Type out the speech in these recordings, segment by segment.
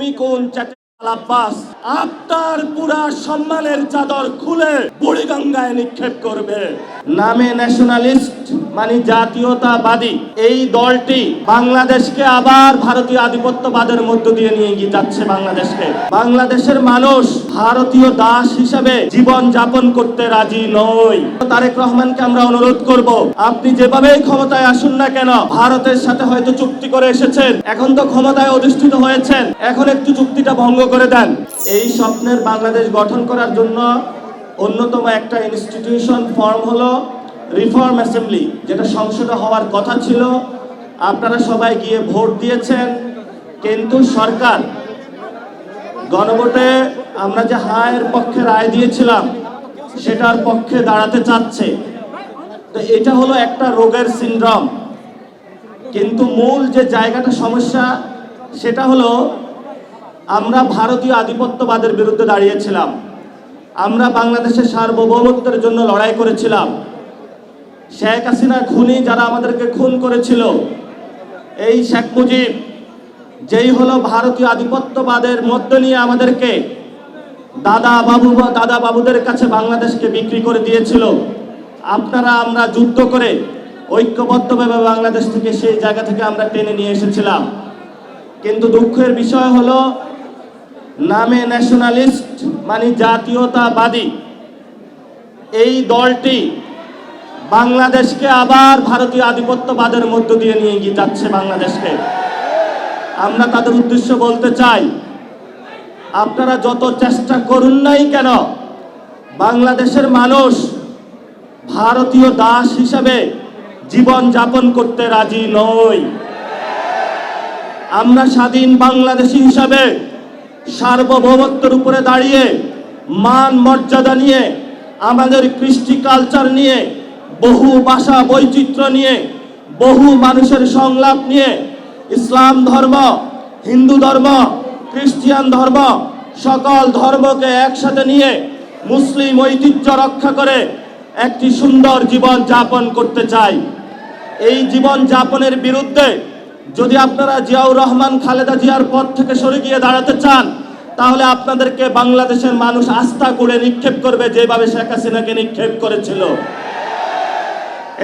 তুমি কোন আব্বাস আপনার পুরা সম্মানের চাদর খুলে বুড়িগঙ্গায় নিক্ষেপ করবে। নামে ন্যাশনালিস্ট মানে জাতীয়তাবাদী এই দলটি বাংলাদেশকে আবার ভারতীয় আধিপত্যবাদের মধ্য দিয়ে নিয়ে গিয়ে যাচ্ছে। বাংলাদেশের মানুষ ভারতীয় দাস হিসেবে জীবন যাপন করতে রাজি নয়। তারেক রহমানকে আমরা অনুরোধ করব, আপনি যেভাবেই ক্ষমতায় আসুন না কেন, ভারতের সাথে হয়তো চুক্তি করে এসেছেন, এখন তো ক্ষমতায় অধিষ্ঠিত হয়েছেন, এখন একটু চুক্তিটা ভঙ্গ করে দেন। এই স্বপ্নের বাংলাদেশ গঠন করার জন্য অন্যতম একটা ইনস্টিটিউশন ফর্ম হলো রিফর্ম অ্যাসেম্বলি, যেটা সংসদে হওয়ার কথা ছিল। আপনারা সবাই গিয়ে ভোট দিয়েছেন, কিন্তু সরকার গণভোটে আমরা যে হায়ের পক্ষে রায় দিয়েছিলাম সেটার পক্ষে দাঁড়াতে চাচ্ছে। তো এটা হলো একটা রোগের সিনড্রোম, কিন্তু মূল যে জায়গাটা সমস্যা সেটা হলো আমরা ভারতীয় আধিপত্যবাদের বিরুদ্ধে দাঁড়িয়েছিলাম, আমরা বাংলাদেশের সার্বভৌমত্বের জন্য লড়াই করেছিলাম। শেখ হাসিনা খুনি যারা আমাদেরকে খুন করেছিল, এই শেখ মুজিব যেই হলো ভারতীয় আধিপত্যবাদের মধ্যে নিয়ে আমাদেরকে দাদা বাবুদের কাছে বাংলাদেশকে বিক্রি করে দিয়েছিল। আপনারা আমরা যুদ্ধ করে ঐক্যবদ্ধভাবে বাংলাদেশ থেকে সেই জায়গা থেকে আমরা টেনে নিয়ে এসেছিলাম। কিন্তু দুঃখের বিষয় হলো নামে ন্যাশনালিস্ট মানে জাতীয়তাবাদী এই দলটি বাংলাদেশকে আবার ভারতীয় আধিপত্যবাদের মধ্য দিয়ে নিয়ে গিয়ে যাচ্ছে বাংলাদেশকে। আমরা তাদের উদ্দেশ্য বলতে চাই, আপনারা যত চেষ্টা করুন নাই কেন, বাংলাদেশের মানুষ ভারতীয় দাস হিসেবে জীবন যাপন করতে রাজি নয়। আমরা স্বাধীন বাংলাদেশী হিসাবে সার্বভৌমত্বের উপরে দাঁড়িয়ে মান মর্যাদা নিয়ে, আমাদের কৃষ্টি কালচার নিয়ে, বহু ভাষা বৈচিত্র্য নিয়ে, বহু মানুষের সংলাপ নিয়ে, ইসলাম ধর্ম, হিন্দু ধর্ম, খ্রিস্টান ধর্ম, সকল ধর্মকে একসাথে নিয়ে মুসলিম ঐতিহ্য রক্ষা করে একটি সুন্দর জীবন যাপন করতে চাই। এই জীবন যাপনের বিরুদ্ধে যদি আপনারা জিয়াউর রহমান খালেদা জিয়ার পদ থেকে সরে গিয়ে দাঁড়াতে চান, তাহলে আপনাদেরকে বাংলাদেশের মানুষ আস্থা করে নিক্ষেপ করবে, যেভাবে শেখ হাসিনাকে নিক্ষেপ করেছিল।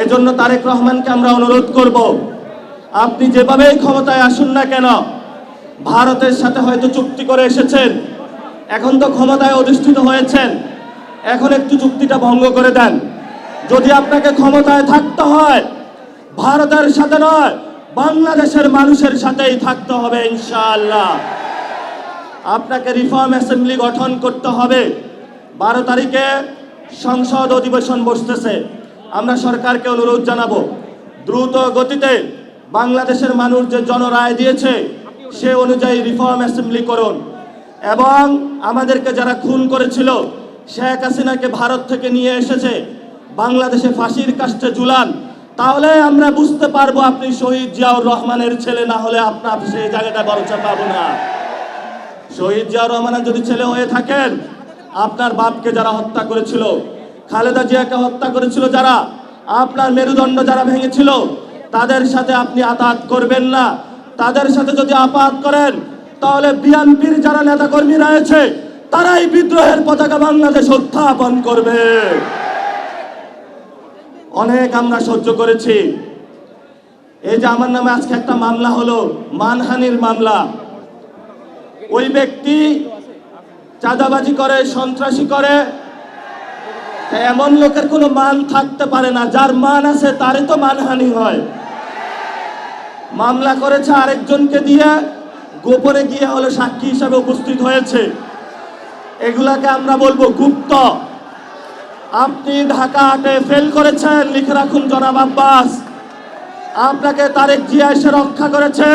এজন্য তারেক রহমানকে আমরা অনুরোধ করব, আপনি যেভাবেই ক্ষমতায় আসুন না কেন, ভারতের সাথে হয়তো চুক্তি করে এসেছেন, এখন তো ক্ষমতায় অধিষ্ঠিত হয়েছেন, এখন একটু চুক্তিটা ভঙ্গ করে দেন। যদি আপনাকে ক্ষমতায় থাকতে হয় ভারতের সাথে নয়, বাংলাদেশের মানুষের সাথেই থাকতে হবে ইনশাআল্লাহ। আপনাকে রিফর্ম অ্যাসেম্বলি গঠন করতে হবে। 12 তারিখে সংসদ অধিবেশন বসতেছে। আমরা সরকারকে অনুরোধ জানাবো, দ্রুত গতিতে বাংলাদেশের মানুষ যে জনরায় দিয়েছে সে অনুযায়ী রিফর্ম অ্যাসেম্বলি করুন, এবং আমাদেরকে যারা খুন করেছিল, শেখ হাসিনাকে ভারত থেকে নিয়ে এসেছে বাংলাদেশে ফাঁসির কাস্টে ঝুলান। তাহলে আমরা বুঝতে পারবো আপনি শহীদ জিয়াউর রহমানের ছেলে, না হলে আপনার সেই জায়গাটা ভরসা পাবো না। শহীদ জিয়াউর রহমানের যদি ছেলে হয়ে থাকেন, আপনার বাপকে যারা হত্যা করেছিল, খালেদা জিয়াকে হত্যা করেছিল যারা, আপনার মেরুদণ্ড যারা ভেঙেছিল, তাদের সাথে আপনি আঘাত করবেন না। তাদের সাথে যদি আঘাত করেন, তাহলে বিএনপির যারা নেতাকর্মী রয়েছে তারাই বিদ্রোহের পতাকা বাংলাদেশ উত্থাপন করবে। অনেক আমরা সহ্য করেছি। এই যে আমার নামে আজকে একটা মামলা হলো, মানহানির মামলা, ওই ব্যক্তি চাঁদাবাজি করে, সন্ত্রাসী করে, এমন লোকের কোনো মান থাকতে পারে না। যার মান আছে তারই তো মানহানি হয়। মামলা করেছে আরেকজনকে দিয়ে, গোপনে গিয়ে হলো সাক্ষী হিসাবে উপস্থিত হয়েছে। এগুলাকে আমরা বলবো গুপ্ত। আপনি ঢাকা হাটে ফেল করেছেন, লিখে রাখুন জনাব আব্বাস, আপনাকে তারেক জিয়া এসে রক্ষা করেছে।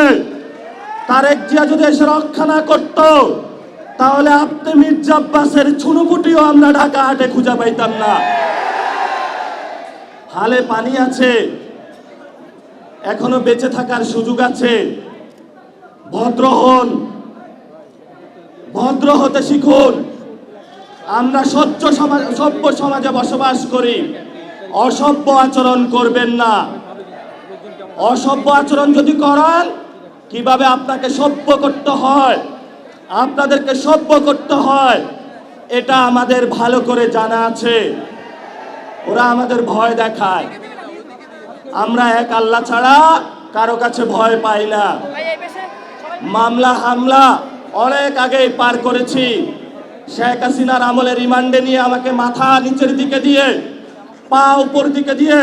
তারেক জিয়া যদি এসে রক্ষা না করত, তাহলে আপনি মির্জা আব্বাসের ছুনুপুটিও আমরা ঢাকা হাটে খুঁজে পাইতাম না। হালে পানি আছে, এখনো বেঁচে থাকার সুযোগ আছে। ভদ্র হন, ভদ্র হতে শিখুন। আমরা সভ্য সমাজে বসবাস করি, অসভ্য আচরণ করবেন না। অসভ্য আচরণ যদি করেন, কিভাবে আপনাকে সভ্য করতে হয় আপনাদেরকে সভ্য করতে হয়, এটা আমাদের ভালো করে জানা আছে। ওরা আমাদের ভয় দেখায়, আমরা এক আল্লাহ ছাড়া কারো কাছে ভয় পাই না। মামলা হামলা অনেক আগেই পার করেছি। শেখ হাসিনার আমলে রিমান্ডে নিয়ে আমাকে মাথা নিচের দিকে দিয়ে পা উপর দিকে দিয়ে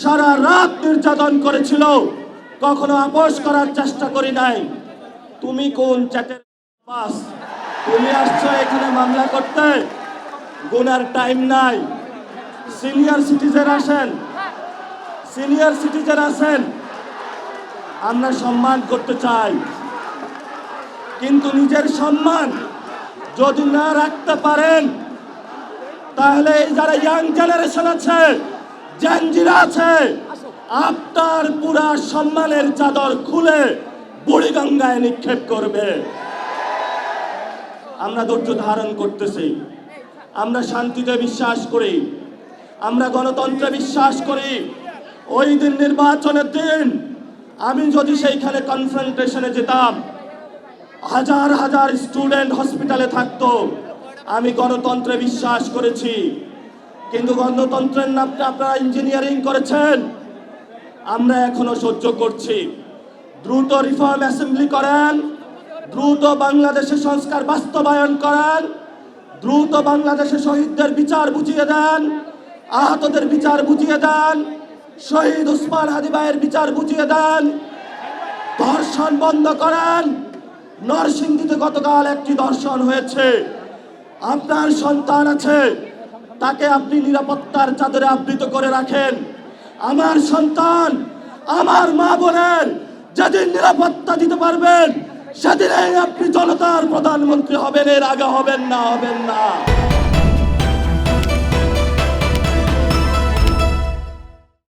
সারা রাত নির্যাতন করেছিল, কখনো আপোষ করার চেষ্টা করি নাই। তুমি কোন চ্যাটের পাস? তুমি আসছো এখানে মামলা করতে, গুনার টাইম নাই। সিনিয়র সিটিজেন আসেন, সিনিয়র সিটিজেন আসেন, আমরা সম্মান করতে চাই, কিন্তু নিজের সম্মান যদি না রাখতে পারেন তাহলে এই যারা ইয়াং জেনারেশন আছে, জেনজিরা আছে, আপনার পুরা সম্মানের চাদর খুলে বুড়িগঙ্গায় নিক্ষেপ করবে। আমরা ধৈর্য ধারণ করতেছি, আমরা শান্তিতে বিশ্বাস করি, আমরা গণতন্ত্রে বিশ্বাস করি। ওই দিন নির্বাচনের দিন আমি যদি সেইখানে কনফ্রন্টেশনে যেতাম, হাজার হাজার স্টুডেন্ট হসপিটালে থাকতো। আমি গণতন্ত্রে বিশ্বাস করেছি, কিন্তু গণতন্ত্রের নামটা আপনারা ইঞ্জিনিয়ারিং করেছেন। আমরা এখনো সহ্য করছি। দ্রুত রিফর্ম অ্যাসেম্বলি করেন, দ্রুত বাংলাদেশে সংস্কার বাস্তবায়ন করেন, দ্রুত বাংলাদেশে শহীদদের বিচার বুঝিয়ে দেন, আহতদের বিচার বুঝিয়ে দেন, শহীদ উসমান হাদি ভাইয়ের বিচার বুঝিয়ে দেন, ধর্ষণ বন্ধ করেন। নরসিংদীতে গতকাল একটি ধর্ষণ হয়েছে, আপনার সন্তান আছে, তাকে আপনি নিরাপত্তার চাদরে আবৃত করে রাখেন। আমার সন্তান, আমার মা বোনের যেদিন নিরাপত্তা দিতে পারবেন সেদিনই আপনি জনতার প্রধানমন্ত্রী হবেন, এর আগে হবেন না।